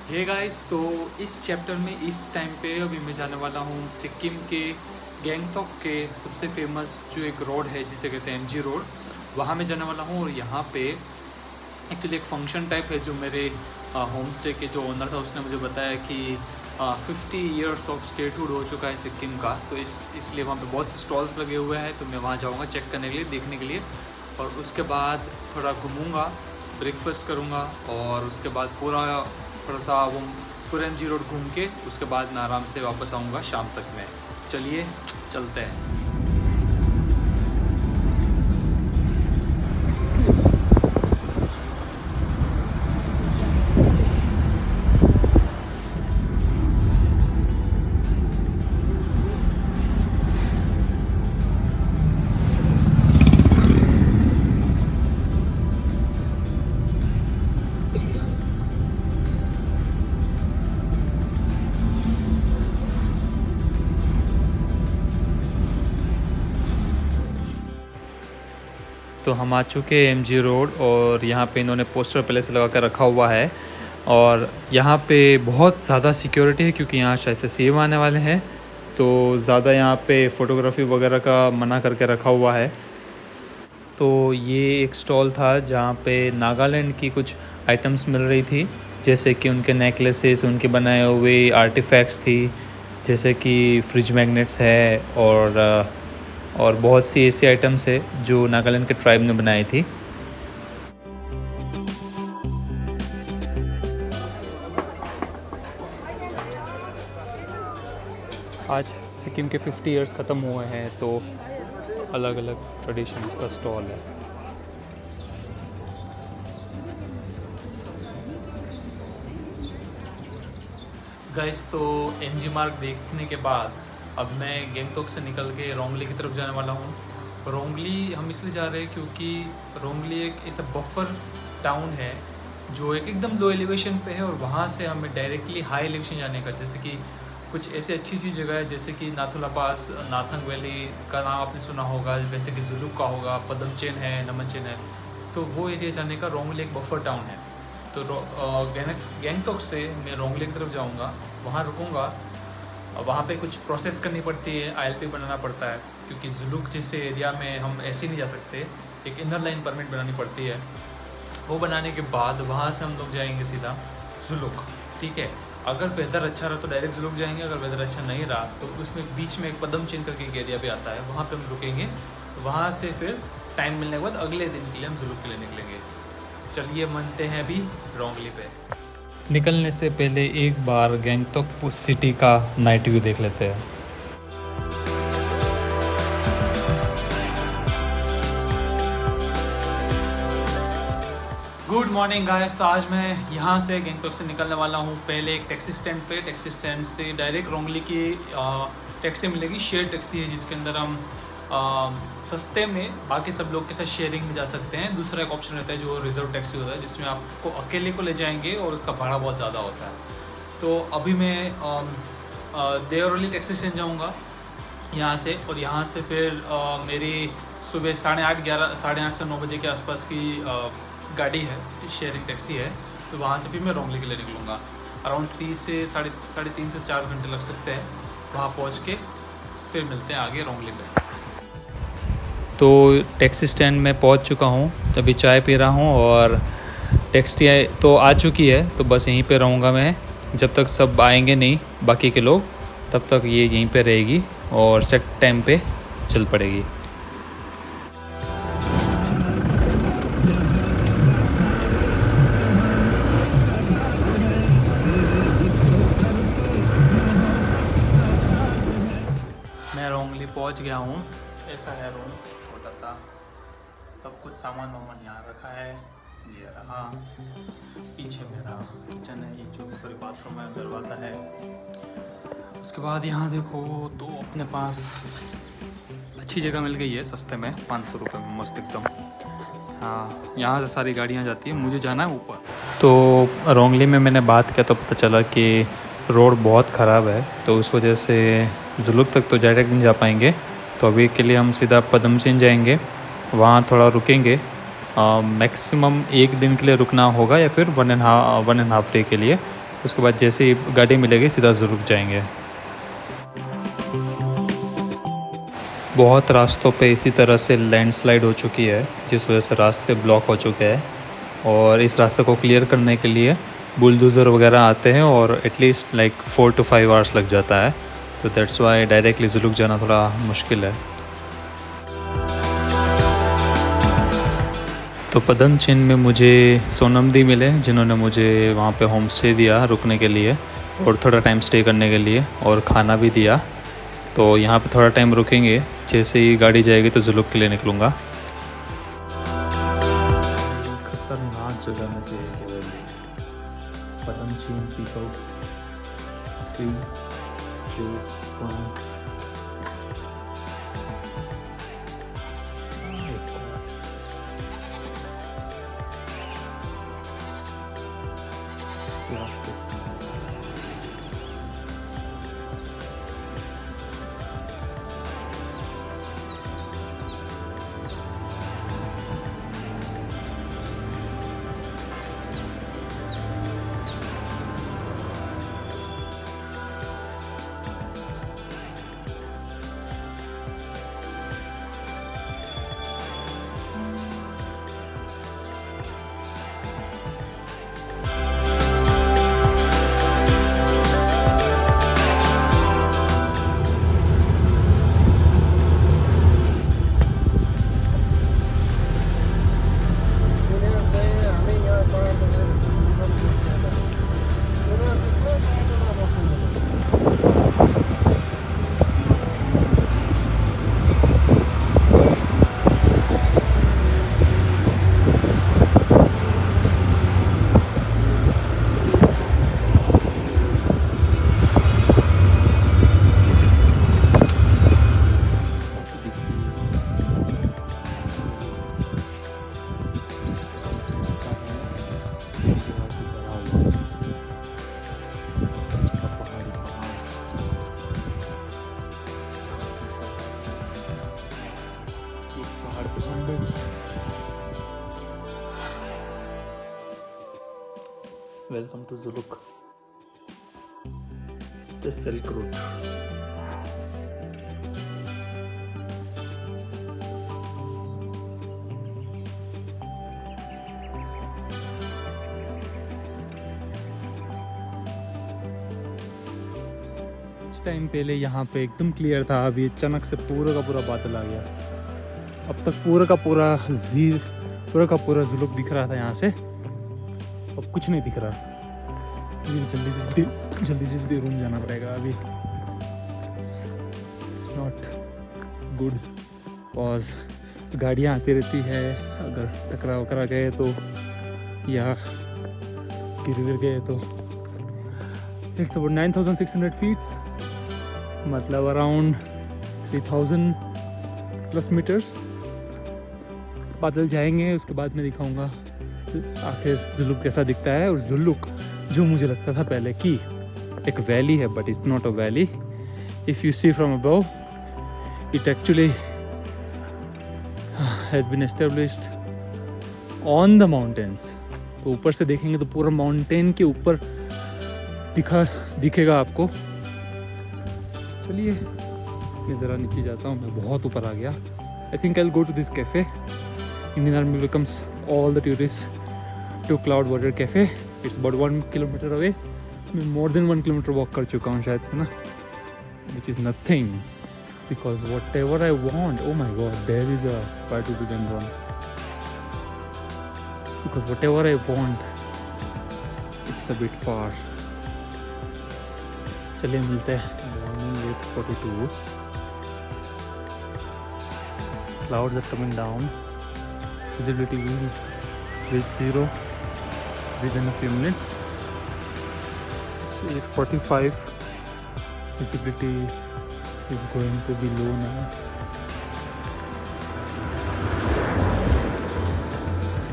Hey guys, तो इस chapter में इस टाइम पे अभी मैं जाने वाला हूँ सिक्किम के गैंगटॉक के सबसे फेमस जो एक रोड है जिसे कहते हैं एमजी रोड। वहाँ मैं जाने वाला हूँ और यहाँ पे एक्चुअली एक फंक्शन टाइप है जो मेरे होम स्टे के जो ओनर था उसने मुझे बताया कि 50 ईयर्स ऑफ स्टेटहुड हो चुका है सिक्किम का। तो इसलिए वहाँ पे बहुत से स्टॉल्स लगे हुए हैं, तो मैं वहाँ जाऊँगा चेक करने के लिए, देखने के लिए। और उसके बाद थोड़ा घूमूँगा, ब्रेकफास्ट करूँगा और उसके बाद थोड़ा सा वो पूरा एम जी रोड घूम के उसके बाद मैं आराम से वापस आऊँगा शाम तक में। चलिए चलते हैं। तो हम आ चुके हैं एमजी रोड और यहाँ पे इन्होंने पोस्टर पहले से लगा कर रखा हुआ है। और यहाँ पे बहुत ज़्यादा सिक्योरिटी है क्योंकि यहाँ शायद से सीएम आने वाले हैं, तो ज़्यादा यहाँ पे फ़ोटोग्राफी वगैरह का मना करके रखा हुआ है। तो ये एक स्टॉल था जहाँ पे नागालैंड की कुछ आइटम्स मिल रही थी, जैसे कि उनके नेकलेसेस, उनके बनाए हुए आर्टिफैक्ट्स थी, जैसे कि फ्रिज मैग्नेट्स है और बहुत सी ऐसी आइटम्स है जो नागालैंड के ट्राइब ने बनाई थी। आज सिक्किम के 50 इयर्स ख़त्म हुए हैं, तो अलग अलग ट्रेडिशंस का स्टॉल है। गाइस, तो एमजी मार्ग देखने के बाद अब मैं गैंगटॉक से निकल के रोंगली की तरफ जाने वाला हूँ। रोंगली हम इसलिए जा रहे हैं क्योंकि रोंगली एक ऐसा बफर टाउन है जो एक एकदम लो एलिवेशन पे है और वहाँ से हमें डायरेक्टली हाई एलिवेशन जाने का, जैसे कि कुछ ऐसी अच्छी सी जगह है जैसे कि नाथुला पास, नाथंग वैली का नाम आपने सुना होगा, वैसे कि जुलुक का होगा, पदमचेन है, नमनचेन है। तो वो एरिया जाने का रोंगली एक बफर टाउन है। तो गैंगटॉक से मैं रोंगली की तरफ जाऊंगा, वहाँ रुकूंगा। वहाँ पे कुछ प्रोसेस करनी पड़ती है, आईएलपी बनाना पड़ता है क्योंकि जुलुक जैसे एरिया में हम ऐसे नहीं जा सकते, एक इनर लाइन परमिट बनानी पड़ती है। वो बनाने के बाद वहाँ से हम लोग जाएंगे सीधा जुलुक। ठीक है, अगर वेदर अच्छा रहा तो डायरेक्ट जुलुक जाएंगे, अगर वेदर अच्छा नहीं रहा तो उसमें बीच में एक पदम चेन करके एक एरिया भी आता है, वहाँ पे हम रुकेंगे। वहाँ से फिर टाइम मिलने के बाद अगले दिन के लिए हम जुलुक के लिए निकलेंगे। चलिए मिलते हैं अभी रोंगली पे। निकलने से पहले एक बार गैंगटॉक सिटी का नाइट व्यू देख लेते हैं। गुड मॉर्निंग गाइस, तो आज मैं यहाँ से गैंगटॉक से निकलने वाला हूँ। पहले एक टैक्सी स्टैंड पे, टैक्सी स्टैंड से डायरेक्ट रोंगली की टैक्सी मिलेगी। शेयर टैक्सी है जिसके अंदर हम सस्ते में बाकी सब लोग के साथ शेयरिंग में जा सकते हैं। दूसरा एक ऑप्शन रहता है जो रिजर्व टैक्सी होता है, जिसमें आपको अकेले को ले जाएंगे और उसका भाड़ा बहुत ज़्यादा होता है। तो अभी मैं देवरली टैक्सी स्टैंड जाऊँगा यहाँ से, और यहाँ से फिर मेरी सुबह 8:30 से 9 बजे के आसपास की गाड़ी है, शेयरिंग टैक्सी है। तो वहाँ से फिर मैं रोंगली के लिए निकलूँगा। अराउंड 3 से साढ़े 3 से 4 घंटे लग सकते हैं वहाँ पहुँच के। फिर मिलते हैं आगे रोंगली पे। तो टैक्सी स्टैंड में पहुँच चुका हूँ, अभी चाय पी रहा हूँ और टैक्सी तो आ चुकी है। तो बस यहीं पे रहूँगा मैं जब तक सब आएंगे नहीं बाकी के लोग, तब तक ये यहीं पे रहेगी और सेट टाइम पे चल पड़ेगी। मैं रोंगली पहुंच गया हूँ। ऐसा है रूम, छोटा सा, सब कुछ सामान वामान यहाँ रखा है। ये रहा, पीछे मेरा किचन है, ये जो सॉरी बाथरूम है, दरवाज़ा है। उसके बाद यहाँ देखो तो अपने पास अच्छी जगह मिल गई है सस्ते में, 500 रुपये में मस्त एकदम। हाँ, यहाँ से सारी गाड़ियाँ जाती है, मुझे जाना है ऊपर। तो रोंगली में मैंने बात किया तो पता चला कि रोड बहुत ख़राब है, तो उस वजह से जुलुक तक तो डायरेक्ट नहीं जा पाएंगे। तो अभी के लिए हम सीधा पदमचेन जाएंगे, वहाँ थोड़ा रुकेंगे। मैक्सिमम 1 दिन के लिए रुकना होगा या फिर 1.5 डे के लिए। उसके बाद जैसे ही गाड़ी मिलेगी सीधा जुलुक जाएंगे। बहुत रास्तों पे इसी तरह से लैंडस्लाइड हो चुकी है, जिस वजह से रास्ते ब्लॉक हो चुके हैं, और इस रास्ते को क्लियर करने के लिए बुलडोज़र वगैरह आते हैं और एटलीस्ट लाइक 4 to 5 आवर्स लग जाता है। तो दैट्स वाई डायरेक्टली जुलुक जाना थोड़ा मुश्किल है। तो पदमचिन में मुझे सोनमदी मिले, जिन्होंने मुझे वहाँ पे होम स्टे दिया रुकने के लिए और थोड़ा टाइम स्टे करने के लिए, और खाना भी दिया। तो यहाँ पे थोड़ा टाइम रुकेंगे, जैसे ही गाड़ी जाएगी तो जुलुक के लिए निकलूँगा। खतरनाक जगह में से एक है Padamchen people. 3, 2, 1। Welcome to Zuluk, the Silk Route. Time पहले यहाँ पे एकदम क्लियर था, अभी अचानक से पूरा का पूरा बादल आ गया। अब तक पूरा का पूरा जुलुक दिख रहा था यहाँ से, अब कुछ नहीं दिख रहा। जल्दी रूम जाना पड़ेगा अभी। इट्स नॉट गुड कॉज गाड़ियाँ आती रहती है, अगर टकरा गए तो या गिर गए तो। इट्स अबाउट 9600 फीट्स, मतलब अराउंड 3000 प्लस मीटर्स। बादल जाएंगे, उसके बाद मैं दिखाऊंगा आखिर जुलुक कैसा दिखता है। और जुलुक जो मुझे लगता था पहले कि एक वैली है, but it's not a valley. If you see from above, it actually has been established on the mountains. तो ऊपर से देखेंगे तो पूरा माउंटेन के ऊपर दिखेगा आपको। चलिए मैं ज़रा नीचे जाता हूँ, मैं बहुत ऊपर आ गया। I think I will go to this cafe. Indian army welcomes all the tourist to cloud water cafe. It's about 1 kilometre away. मैं मोर देन 1 किलोमीटर वॉक कर चुका हूँ शायद से ना, which is nothing because whatever I want, oh my god there is a part two then one, because whatever I want it's a bit far. चलिए मिलते हैं। Morning 8:42, clouds are coming down, visibility will reach 0 within a few minutes. So 8:45, visibility is going to be low now.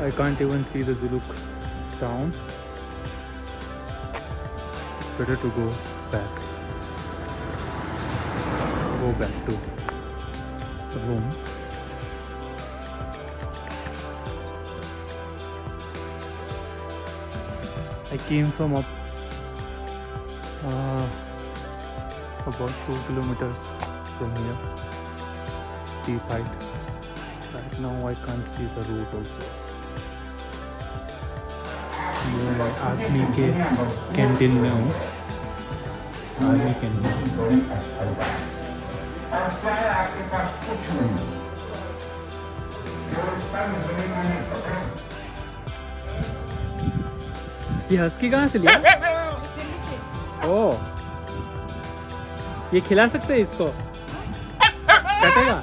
I can't even see the Zuluk town. It's better to go back to the room. I came from up about 2 kilometers from here. Steep height. Right now I can't see the road also. मैं army के canteen में हूँ. Army canteen. ये husky कहाँ से लिया? ओह, ये खिला सकते हैं इसको? कटेगा?